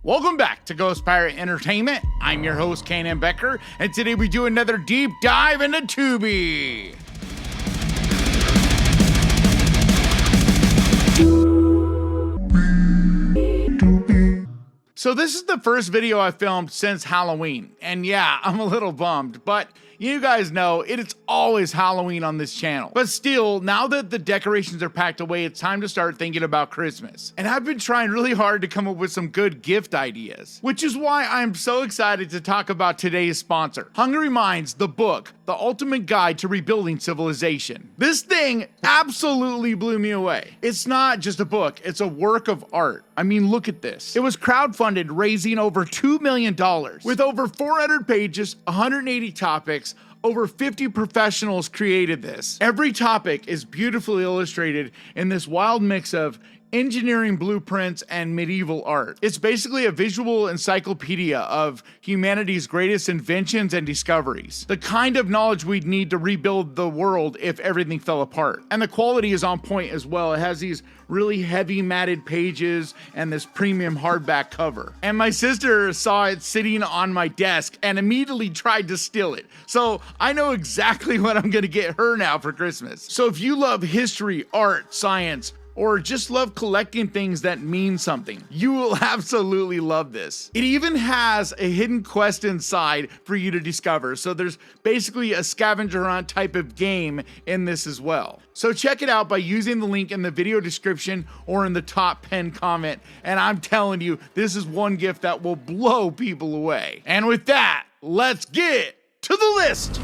Welcome back to Ghost Pirate Entertainment. I'm your host, Kanan Becker, and today we do another deep dive into Tubi. So this is the first video I filmed since Halloween, and yeah, I'm a little bummed, but you guys know it's always Halloween on this channel. But still, now that the decorations are packed away, it's time to start thinking about Christmas. And I've been trying really hard to come up with some good gift ideas, which is why I'm so excited to talk about today's sponsor, Hungry Minds, the book, The Ultimate Guide to Rebuilding Civilization. This thing absolutely blew me away. It's not just a book, it's a work of art. I mean, look at this. It was crowdfunded, raising over $2 million with over 400 pages, 180 topics. Over 50 professionals created this. Every topic is beautifully illustrated in this wild mix of engineering blueprints and medieval art. It's basically a visual encyclopedia of humanity's greatest inventions and discoveries. The kind of knowledge we'd need to rebuild the world if everything fell apart. And the quality is on point as well. It has these really heavy matted pages and this premium hardback cover. And my sister saw it sitting on my desk and immediately tried to steal it. So I know exactly what I'm gonna get her now for Christmas. So if you love history, art, science, or just love collecting things that mean something, you will absolutely love this. It even has a hidden quest inside for you to discover. So there's basically a scavenger hunt type of game in this as well. So check it out by using the link in the video description or in the top pinned comment. And I'm telling you, this is one gift that will blow people away. And with that, let's get to the list.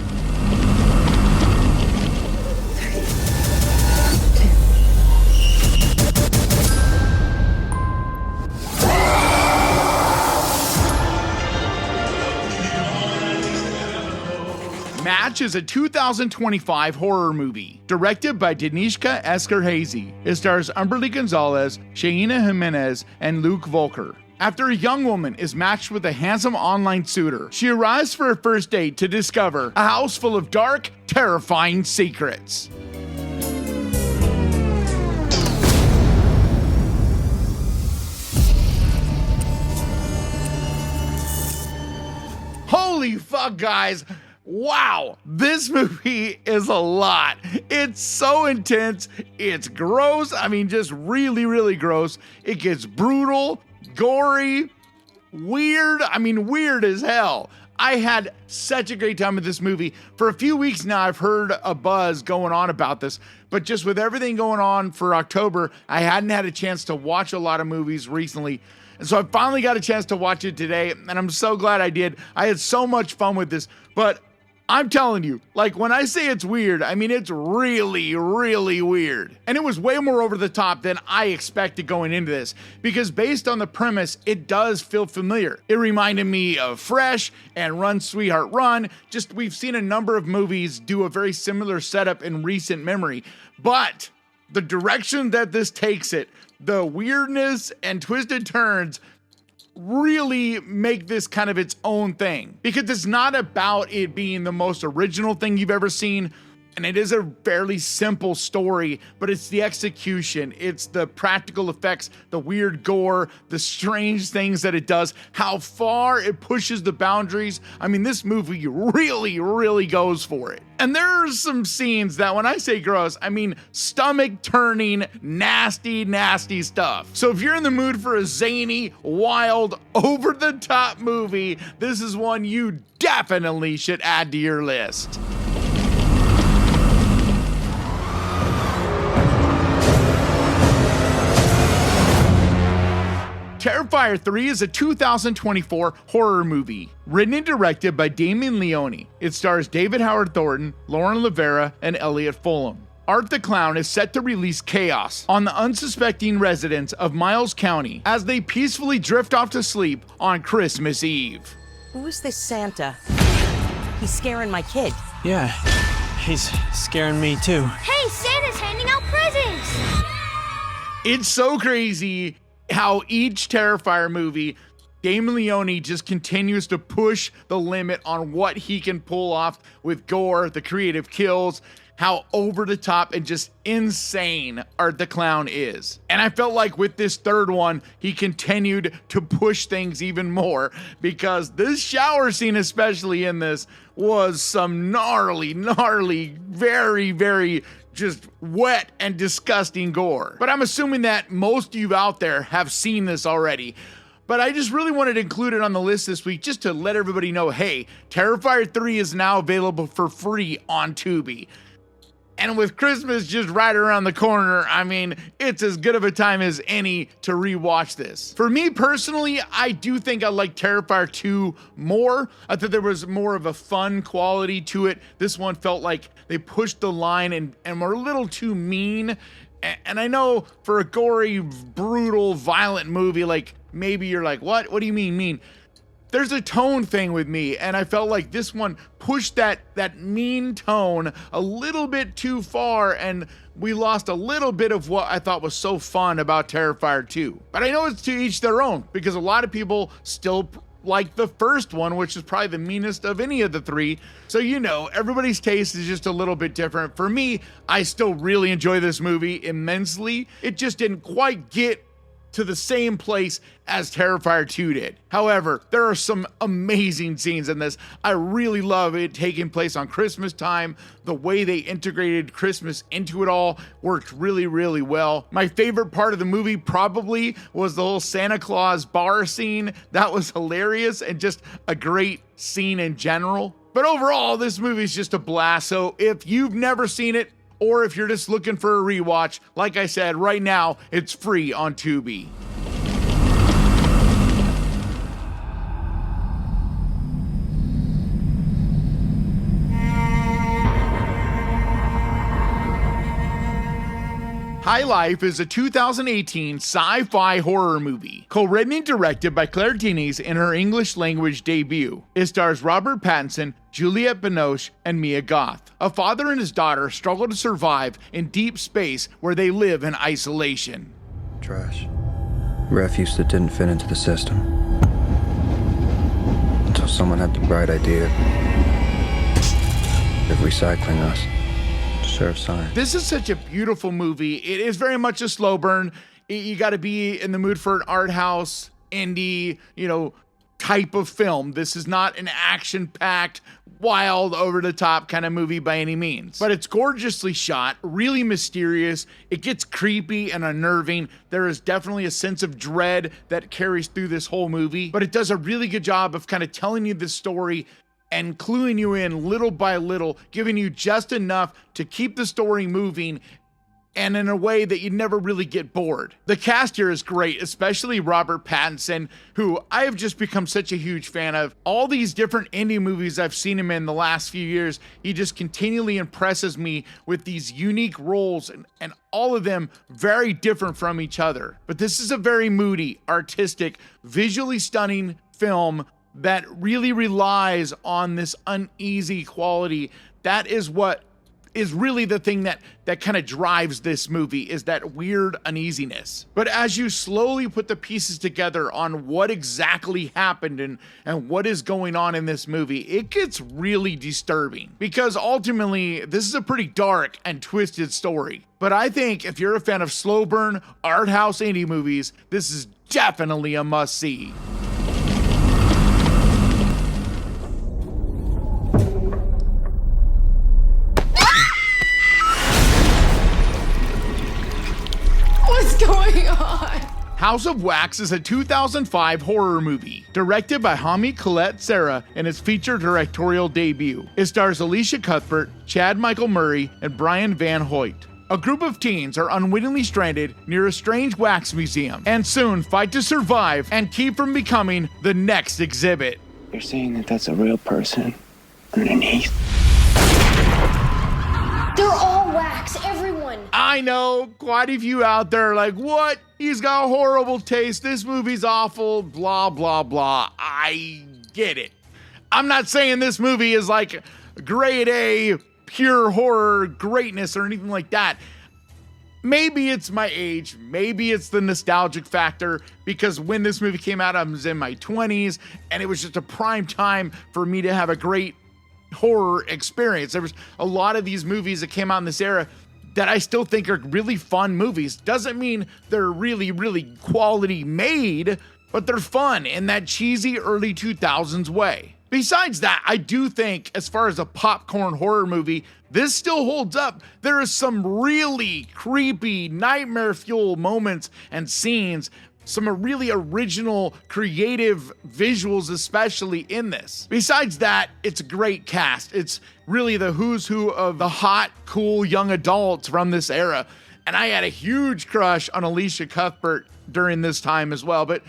Match is a 2025 horror movie, directed by Danishka Esterhazy. It stars Umberly Gonzalez, Shaina Jimenez, and Luke Volker. After a young woman is matched with a handsome online suitor, she arrives for her first date to discover a house full of dark, terrifying secrets. Holy fuck, guys. Wow, this movie is a lot. It's so intense, it's gross, I mean just really, really gross. It gets brutal, gory, weird, I mean weird as hell. I had such a great time with this movie. For a few weeks now, I've heard a buzz going on about this, but just with everything going on for October, I hadn't had a chance to watch a lot of movies recently. And so I finally got a chance to watch it today, and I'm so glad I did. I had so much fun with this, but I'm telling you, like when I say it's weird, I mean it's really, really weird. And it was way more over the top than I expected going into this, because based on the premise, it does feel familiar. It reminded me of Fresh and Run, Sweetheart, Run. Just we've seen a number of movies do a very similar setup in recent memory, but the direction that this takes it, the weirdness and twisted turns really make this kind of its own thing, because it's not about it being the most original thing you've ever seen, and it is a fairly simple story, but it's the execution, it's the practical effects, the weird gore, the strange things that it does, how far it pushes the boundaries. I mean, this movie really, really goes for it. And there are some scenes that, when I say gross, I mean stomach turning, nasty, nasty stuff. So if you're in the mood for a zany, wild, over the top movie, this is one you definitely should add to your list. Terrifier 3 is a 2024 horror movie, written and directed by Damien Leone. It stars David Howard Thornton, Lauren Levera, and Elliot Fulham. Art the Clown is set to release chaos on the unsuspecting residents of Miles County as they peacefully drift off to sleep on Christmas Eve. Who is this Santa? He's scaring my kid. Yeah, he's scaring me too. Hey, Santa's handing out presents! It's so crazy how each Terrifier movie, Damien Leone just continues to push the limit on what he can pull off with gore, the creative kills. how over the top and just insane Art the Clown is. And I felt like with this third one, he continued to push things even more, because this shower scene, especially in this, was some gnarly, very, very just wet and disgusting gore. But I'm assuming that most of you out there have seen this already. But I just really wanted to include it on the list this week just to let everybody know, hey, Terrifier 3 is now available for free on Tubi. And with Christmas just right around the corner, I mean, it's as good of a time as any to rewatch this. For me personally, I do think I like Terrifier 2 more. I thought there was more of a fun quality to it. This one felt like they pushed the line and were a little too mean. And I know for a gory, brutal, violent movie, like maybe you're like, what? What do you mean mean? There's a tone thing with me, and I felt like this one pushed that mean tone a little bit too far, and we lost a little bit of what I thought was so fun about Terrifier 2. But I know it's to each their own, because a lot of people still like the first one, which is probably the meanest of any of the three. So, you know, everybody's taste is just a little bit different. For me, I still really enjoy this movie immensely. It just didn't quite get to the same place as Terrifier 2 did. However, there are some amazing scenes in this. I really love it taking place on Christmas time. The way they integrated Christmas into it all worked really, really well. My favorite part of the movie probably was the whole Santa Claus bar scene. That was hilarious and just a great scene in general. But overall, this movie is just a blast. So if you've never seen it, or if you're just looking for a rewatch, like I said, right now, it's free on Tubi. High Life is a 2018 sci-fi horror movie, co-written and directed by Claire Denis in her English language debut. It stars Robert Pattinson, Juliette Binoche, and Mia Goth. A father and his daughter struggle to survive in deep space where they live in isolation. Trash. Refuse that didn't fit into the system. Until someone had the bright idea of recycling us. Serve science. This is such a beautiful movie. It is very much a slow burn. You got to be in the mood for an art house, indie, type of film. This is not an action-packed, wild, over-the-top kind of movie by any means. But it's gorgeously shot, really mysterious. It gets creepy and unnerving. There is definitely a sense of dread that carries through this whole movie. But it does a really good job of kind of telling you the story and cluing you in little by little, giving you just enough to keep the story moving and in a way that you never really get bored. The cast here is great, especially Robert Pattinson, who I have just become such a huge fan of. All these different indie movies I've seen him in the last few years, he just continually impresses me with these unique roles and all of them very different from each other. But this is a very moody, artistic, visually stunning film that really relies on this uneasy quality. That is what is really the thing that kind of drives this movie, is that weird uneasiness. But as you slowly put the pieces together on what exactly happened and what is going on in this movie, it gets really disturbing, because ultimately this is a pretty dark and twisted story. But I think if you're a fan of slow burn, art house indie movies, this is definitely a must-see. Going on? House of Wax is a 2005 horror movie, directed by Hami Colette Serra in its feature directorial debut. It stars Alicia Cuthbert, Chad Michael Murray, and Brian Van Hoyt. A group of teens are unwittingly stranded near a strange wax museum, and soon fight to survive and keep from becoming the next exhibit. You're saying that that's a real person underneath? They're all wax, everyone. I know, quite a few out there are like, what? He's got horrible taste. This movie's awful, blah, blah, blah. I get it. I'm not saying this movie is like grade A, pure horror greatness or anything like that. Maybe it's my age. Maybe it's the nostalgic factor, because when this movie came out, I was in my 20s and it was just a prime time for me to have a great horror experience. There was a lot of these movies that came out in this era that I still think are really fun movies. Doesn't mean they're really, really quality made, but they're fun in that cheesy early 2000s way. Besides that, I do think as far as a popcorn horror movie, this still holds up. There is some really creepy, nightmare fuel moments and scenes, some really original, creative visuals, especially in this. Besides that, it's a great cast. It's really the who's who of the hot, cool young adults from this era. And I had a huge crush on Alicia Cuthbert during this time as well. But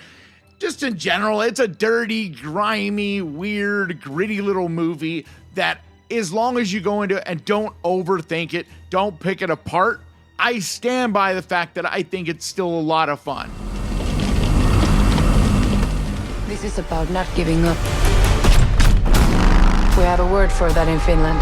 just in general, it's a dirty, grimy, weird, gritty little movie that as long as you go into it and don't overthink it, don't pick it apart, I stand by the fact that I think it's still a lot of fun. This is about not giving up. We have a word for that in Finland.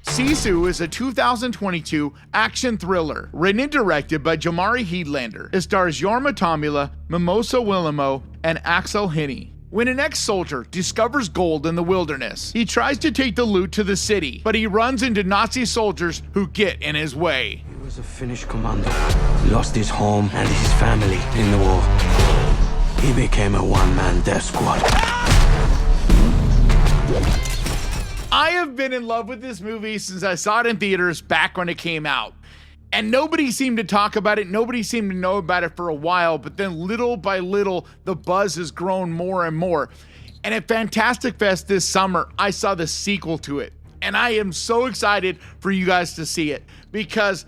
Sisu is a 2022 action thriller written and directed by Jamari Headlander. It stars Jorma Tommila, Mimosa Willamo, and Axel Henny. When an ex-soldier discovers gold in the wilderness, he tries to take the loot to the city, but he runs into Nazi soldiers who get in his way. He was a Finnish commando, lost his home and his family in the war. He became a one-man death squad. I have been in love with this movie since I saw it in theaters back when it came out. And nobody seemed to talk about it. Nobody seemed to know about it for a while. But then little by little, the buzz has grown more and more. And at Fantastic Fest this summer, I saw the sequel to it. And I am so excited for you guys to see it. Because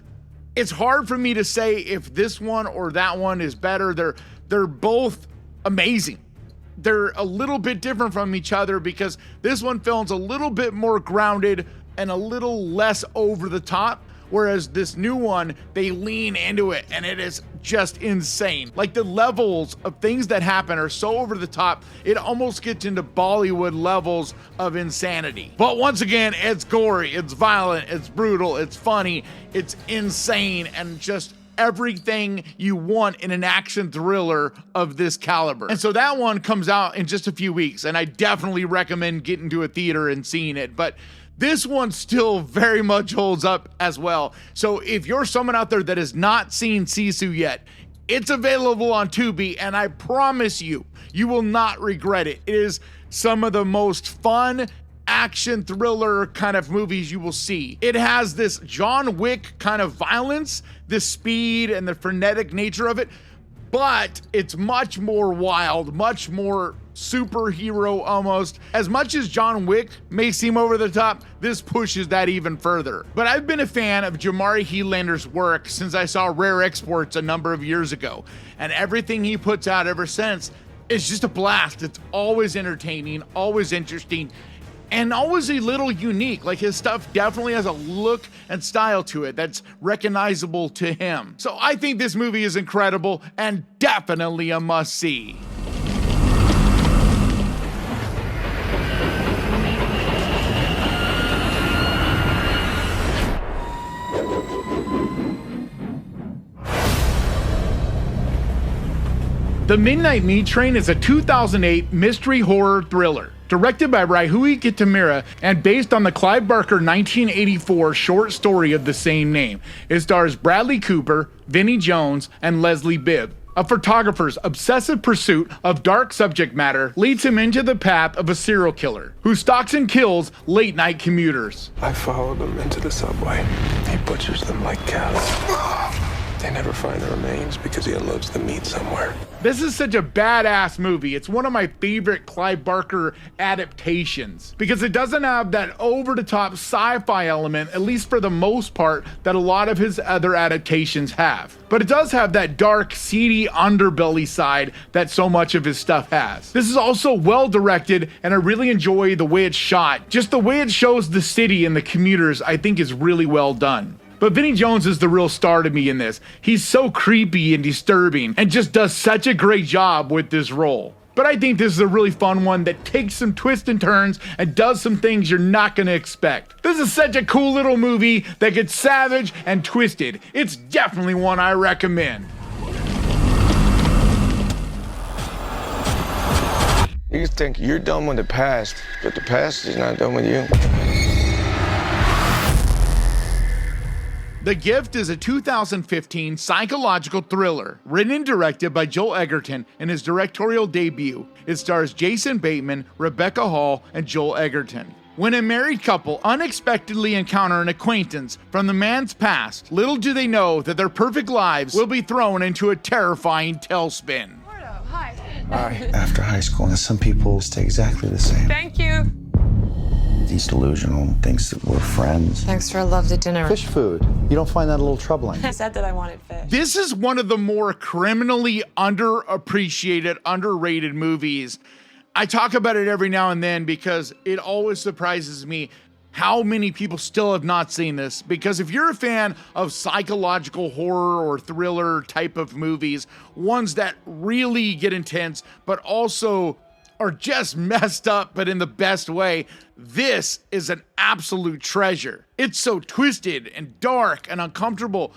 it's hard for me to say if this one or that one is better. They're both amazing. They're a little bit different from each other because this one films a little bit more grounded and a little less over the top, whereas this new one, they lean into it and it is just insane. Like the levels of things that happen are so over the top, it almost gets into Bollywood levels of insanity. But once again, it's gory, it's violent, it's brutal, it's funny, it's insane, and just everything you want in an action thriller of this caliber. And so that one comes out in just a few weeks, and I definitely recommend getting to a theater and seeing it. But this one still very much holds up as well. So if you're someone out there that has not seen Sisu yet, it's available on Tubi, and I promise you, you will not regret it. It is some of the most fun action thriller kind of movies you will see. It has this John Wick kind of violence, the speed and the frenetic nature of it, but it's much more wild, much more superhero almost. As much as John Wick may seem over the top, this pushes that even further. But I've been a fan of Jamari Headlander's work since I saw Rare Exports a number of years ago, and everything he puts out ever since is just a blast. It's always entertaining, always interesting, and always a little unique. Like his stuff definitely has a look and style to it that's recognizable to him. So I think this movie is incredible and definitely a must-see. The Midnight Meat Train is a 2008 mystery horror thriller directed by Raihui Kitamura and based on the Clive Barker 1984 short story of the same name. It stars Bradley Cooper, Vinnie Jones, and Leslie Bibb. A photographer's obsessive pursuit of dark subject matter leads him into the path of a serial killer who stalks and kills late-night commuters. I followed them into the subway. He butchers them like cows. They never find the remains because he unloads the meat somewhere. This is such a badass movie. It's one of my favorite Clive Barker adaptations because it doesn't have that over-the-top sci-fi element, at least for the most part, that a lot of his other adaptations have. But it does have that dark, seedy underbelly side that so much of his stuff has. This is also well directed, and I really enjoy the way it's shot. Just the way it shows the city and the commuters, I think, is really well done. But Vinnie Jones is the real star to me in this. He's so creepy and disturbing and just does such a great job with this role. But I think this is a really fun one that takes some twists and turns and does some things you're not gonna expect. This is such a cool little movie that gets savage and twisted. It's definitely one I recommend. You think you're done with the past, but the past is not done with you. The Gift is a 2015 psychological thriller written and directed by Joel Edgerton in his directorial debut. It stars Jason Bateman, Rebecca Hall, and Joel Edgerton. When a married couple unexpectedly encounter an acquaintance from the man's past, little do they know that their perfect lives will be thrown into a terrifying tailspin. Hi. After high school, some people stay exactly the same. Thank you. He's delusional, thinks that we're friends. Thanks for a lovely dinner. Fish food. You don't find that a little troubling? I said that I wanted fish. This is one of the more criminally underappreciated, underrated movies. I talk about it every now and then because it always surprises me how many people still have not seen this. Because if you're a fan of psychological horror or thriller type of movies, ones that really get intense, but also are just messed up, but in the best way, this is an absolute treasure. It's so twisted and dark and uncomfortable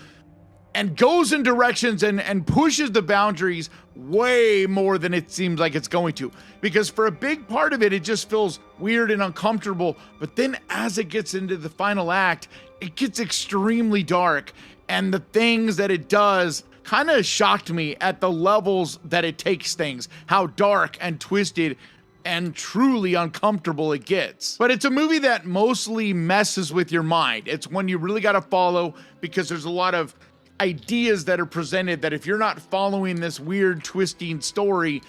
and goes in directions and pushes the boundaries way more than it seems like it's going to. Because for a big part of it, it just feels weird and uncomfortable. But then as it gets into the final act, it gets extremely dark. And the things that it does kind of shocked me at the levels that it takes things, how dark and twisted and truly uncomfortable it gets. But it's a movie that mostly messes with your mind. It's one you really got to follow because there's a lot of ideas that are presented that if you're not following this weird twisting story,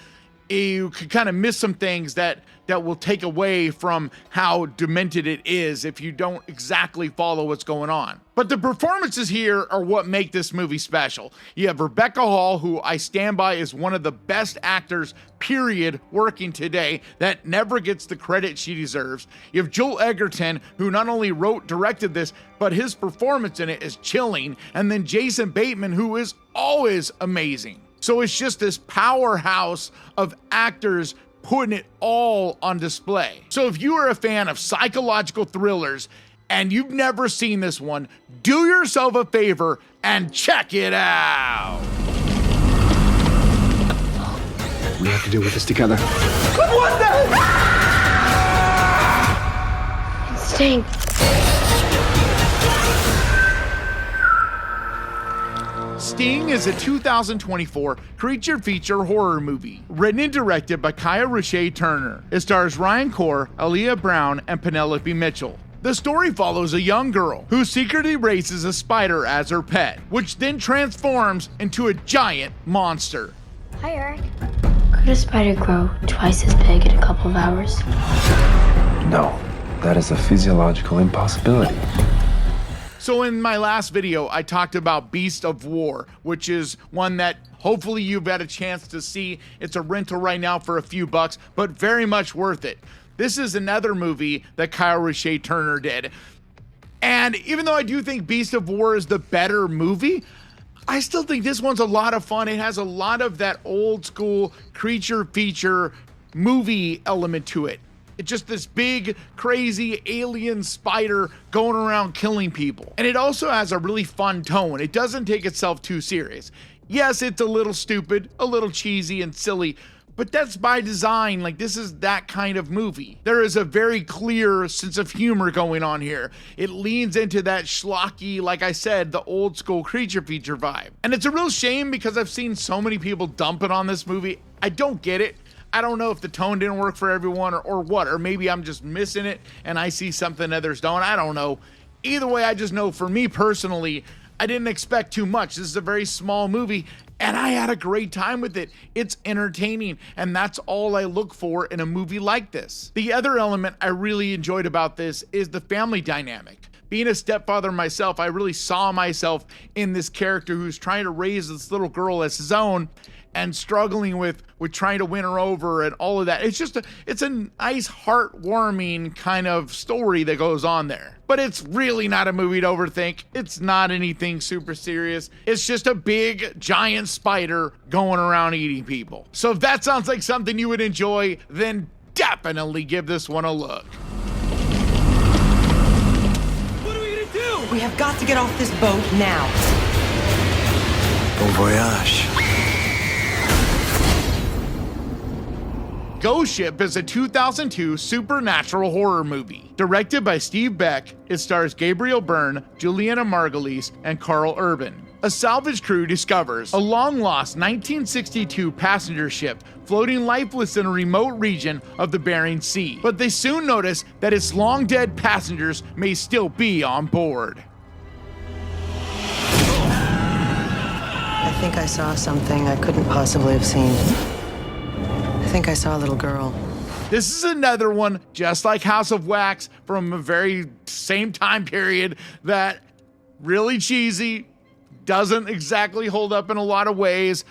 you could kind of miss some things that will take away from how demented it is if you don't exactly follow what's going on. But the performances here are what make this movie special. You have Rebecca Hall, who I stand by is one of the best actors, period, working today, that never gets the credit she deserves. You have Joel Edgerton, who not only wrote, directed this, but his performance in it is chilling. And then Jason Bateman, who is always amazing. So it's just this powerhouse of actors putting it all on display. So if you are a fan of psychological thrillers and you've never seen this one, do yourself a favor and check it out. We have to deal with this together. What the? It stinks. Sting is a 2024 creature feature horror movie, written and directed by Kaya Rushe Turner. It stars Ryan Corr, Aaliyah Brown, and Penelope Mitchell. The story follows a young girl who secretly raises a spider as her pet, which then transforms into a giant monster. Hi, Eric. Could a spider grow twice as big in a couple of hours? No, that is a physiological impossibility. So in my last video, I talked about Beast of War, which is one that hopefully you've had a chance to see. It's a rental right now for a few bucks, but very much worth it. This is another movie that Kyle Rushe Turner did. And even though I do think Beast of War is the better movie, I still think this one's a lot of fun. It has a lot of that old school creature feature movie element to it. It's just this big, crazy alien spider going around killing people. And it also has a really fun tone. It doesn't take itself too serious. Yes, it's a little stupid, a little cheesy and silly, but that's by design. Like, this is that kind of movie. There is a very clear sense of humor going on here. It leans into that schlocky, like I said, the old school creature feature vibe. And it's a real shame because I've seen so many people dumping on this movie. I don't get it. I don't know if the tone didn't work for everyone or what, or maybe I'm just missing it and I see something others don't. I don't know. Either way, I just know for me personally, I didn't expect too much. This is a very small movie and I had a great time with it. It's entertaining and that's all I look for in a movie like this. The other element I really enjoyed about this is the family dynamic. Being a stepfather myself, I really saw myself in this character who's trying to raise this little girl as his own and struggling with trying to win her over and all of that. It's a nice, heartwarming kind of story that goes on there. But it's really not a movie to overthink. It's not anything super serious. It's just a big, giant spider going around eating people. So if that sounds like something you would enjoy, then definitely give this one a look. What are we gonna do? We have got to get off this boat now. Bon voyage. Ghost Ship is a 2002 supernatural horror movie. Directed by Steve Beck, it stars Gabriel Byrne, Juliana Margulies, and Carl Urban. A salvage crew discovers a long-lost 1962 passenger ship floating lifeless in a remote region of the Bering Sea, but they soon notice that its long-dead passengers may still be on board. I think I saw something I couldn't possibly have seen. I think I saw a little girl. This is another one, just like House of Wax, from a very same time period, that really cheesy, doesn't exactly hold up in a lot of ways,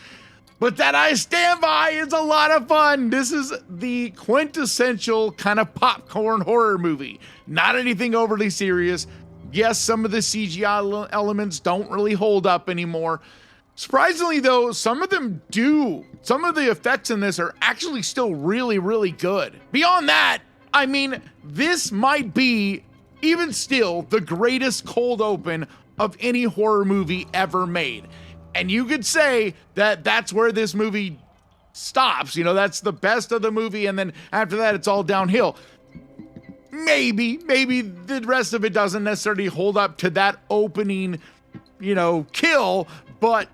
but that I stand by. Is a lot of fun. This is the quintessential kind of popcorn horror movie. Not anything overly serious. Yes, some of the CGI elements don't really hold up anymore. Surprisingly though, some of them do. Some of the effects in this are actually still really, really good. Beyond that, I mean, this might be, even still, the greatest cold open of any horror movie ever made. And you could say that that's where this movie stops. You know, that's the best of the movie, and then after that, it's all downhill. Maybe the rest of it doesn't necessarily hold up to that opening, you know, kill, but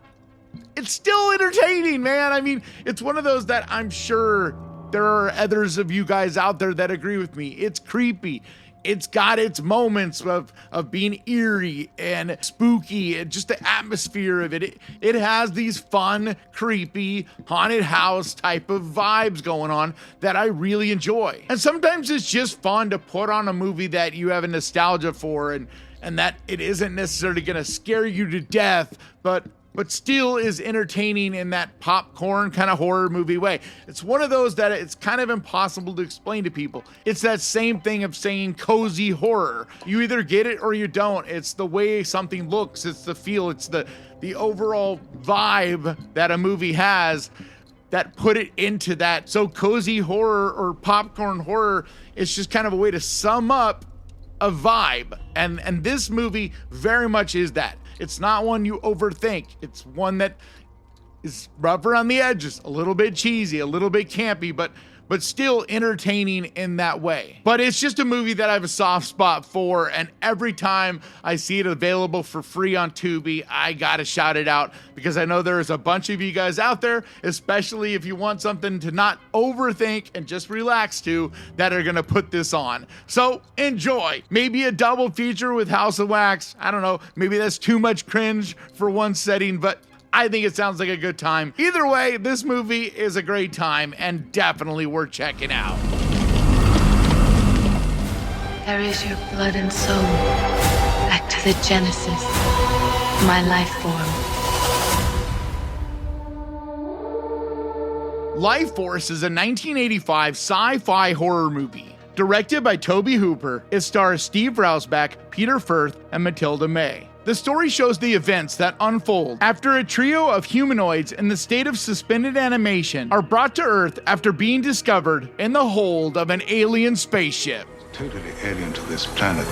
it's still entertaining, man. I mean, it's one of those that I'm sure there are others of you guys out there that agree with me. It's creepy. It's got its moments of being eerie and spooky, and just the atmosphere of it. It has these fun, creepy, haunted house type of vibes going on that I really enjoy. And sometimes it's just fun to put on a movie that you have a nostalgia for, and that it isn't necessarily gonna scare you to death, but still is entertaining in that popcorn kind of horror movie way. It's one of those that it's kind of impossible to explain to people. It's that same thing of saying cozy horror. You either get it or you don't. It's the way something looks, it's the feel, it's the overall vibe that a movie has that put it into that. So cozy horror or popcorn horror is just kind of a way to sum up a vibe. And this movie very much is that. It's not one you overthink. It's one that is rough around the edges, a little bit cheesy, a little bit campy, but still entertaining in that way. But it's just a movie that I have a soft spot for, and every time I see it available for free on Tubi, I gotta shout it out, because I know there's a bunch of you guys out there, especially if you want something to not overthink and just relax to, that are gonna put this on. So enjoy. Maybe a double feature with House of Wax. I don't know, maybe that's too much cringe for one setting, but I think it sounds like a good time. Either way, this movie is a great time and definitely worth checking out. There is your blood and soul. Back to the genesis. My life form. Lifeforce is a 1985 sci-fi horror movie. Directed by Tobe Hooper, it stars Steve Rausback, Peter Firth, and Matilda May. The story shows the events that unfold after a trio of humanoids in the state of suspended animation are brought to Earth after being discovered in the hold of an alien spaceship. Totally alien to this planet.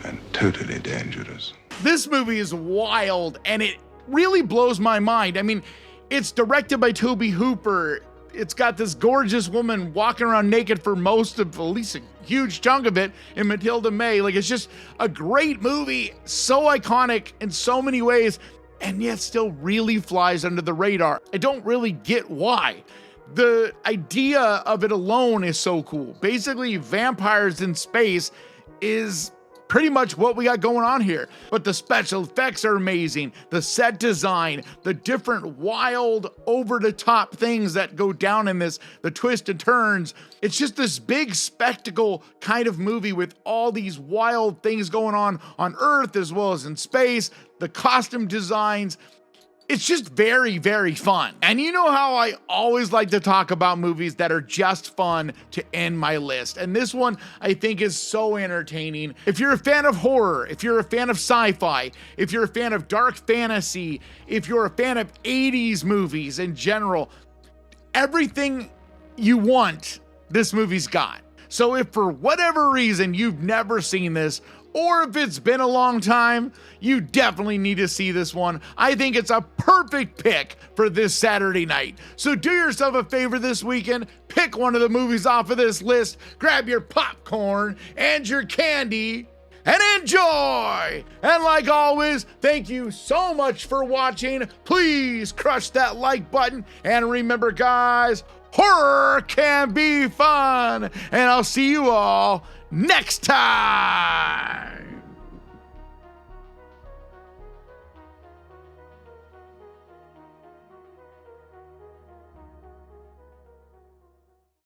And totally dangerous. This movie is wild, and it really blows my mind. I mean, it's directed by Tobe Hooper. It's got this gorgeous woman walking around naked for most of, at least a huge chunk of it, in Matilda May. Like, it's just a great movie, so iconic in so many ways, and yet still really flies under the radar. I don't really get why. The idea of it alone is so cool. Basically, vampires in space is pretty much what we got going on here. But the special effects are amazing. The set design, the different wild, over-the-top things that go down in this, the twists and turns. It's just this big spectacle kind of movie with all these wild things going on Earth as well as in space, the costume designs. It's just very, very fun. And you know how I always like to talk about movies that are just fun to end my list. And this one I think is so entertaining. If you're a fan of horror, if you're a fan of sci-fi, if you're a fan of dark fantasy, if you're a fan of 80s movies in general, everything you want, this movie's got. So if for whatever reason you've never seen this, or if it's been a long time, you definitely need to see this one. I think it's a perfect pick for this Saturday night. So do yourself a favor this weekend, pick one of the movies off of this list, grab your popcorn and your candy, and enjoy! And like always, thank you so much for watching. Please crush that like button. And remember, guys, horror can be fun. And I'll see you all next time.